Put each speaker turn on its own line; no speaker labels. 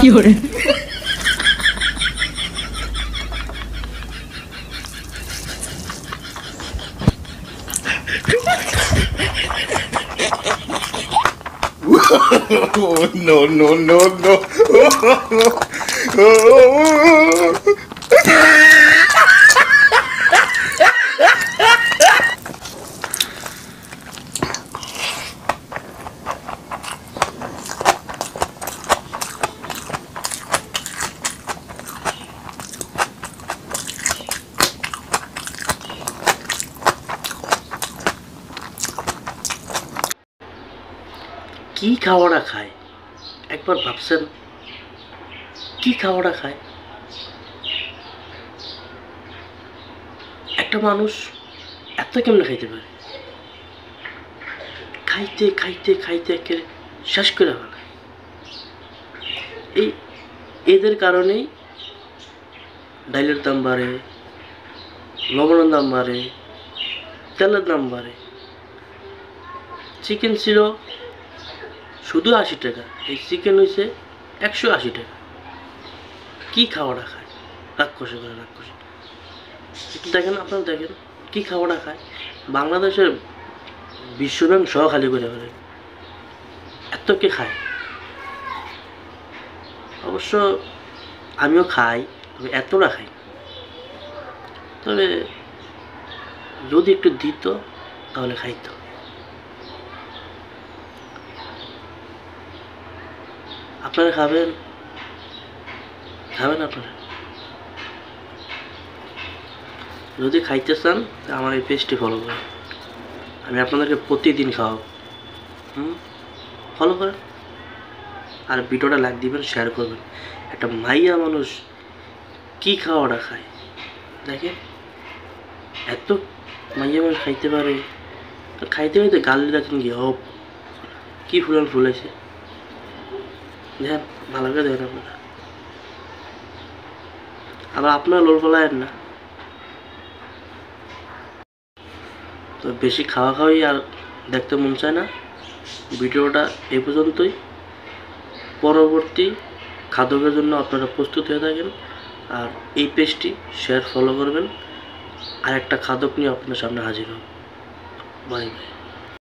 有人
Oh, no, no, no, no.
কি খাওয়াটা খায় একবার ভাবছেন কি খাওয়াটা খায় একটা মানুষ এত কেমনে খাইতে পারে খাইতে খাইতে খাইতে একেবারে শেষ করে ফেলে এই এদের কারণেই ডাইলের দাম বাড়ে লবণের দাম বাড়ে তেলের দাম বাড়ে চিকেন ছিল শুধু ৮০ টাকা এই চিকেন হয়েছে ১৮০ টাকা কি খাওয়াটা খায় রাক্ষসে করে রাক্ষসে একটু দেখেন আপনারা দেখেন কি খাওয়াটা খায় বাংলাদেশের বিশ্বব্যাংক সহ খালি করে ফেলে এত কে খায় অবশ্য আমিও খাই তবে এতটা খাই তবে যদি একটু দিত তাহলে খাইতো আপনারা খাবেন খাবেন আপনারা যদি খাইতে চান আমার এই পেজটি ফলো করেন আমি আপনাদেরকে প্রতিদিন খাওয়াবো ফলো করেন আর ভিডিওটা লাইক দিবেন শেয়ার করবেন একটা মাইয়া মানুষ কি খাওয়াটা খায় দেখেন এত মাইয়া মানুষ খাইতে পারে খাইতে খাইতে গাল দিলেন কি হোক কি ফুলান ফুলেছে দেখেন ভালো করে দেখেন আপনারা আবার আপনারা লোল ফলায়েন না তো বেশি খাওয়া খাওয়াই আর দেখতে মন চায় না ভিডিওটা এই পর্যন্তই পরবর্তী খাদকের জন্য আপনারা প্রস্তুত হয়ে থাকেন আর এই পেজটি শেয়ার ফলো করবেন আর একটা খাদক নিয়ে আপনার সামনে হাজির হব বাই বাই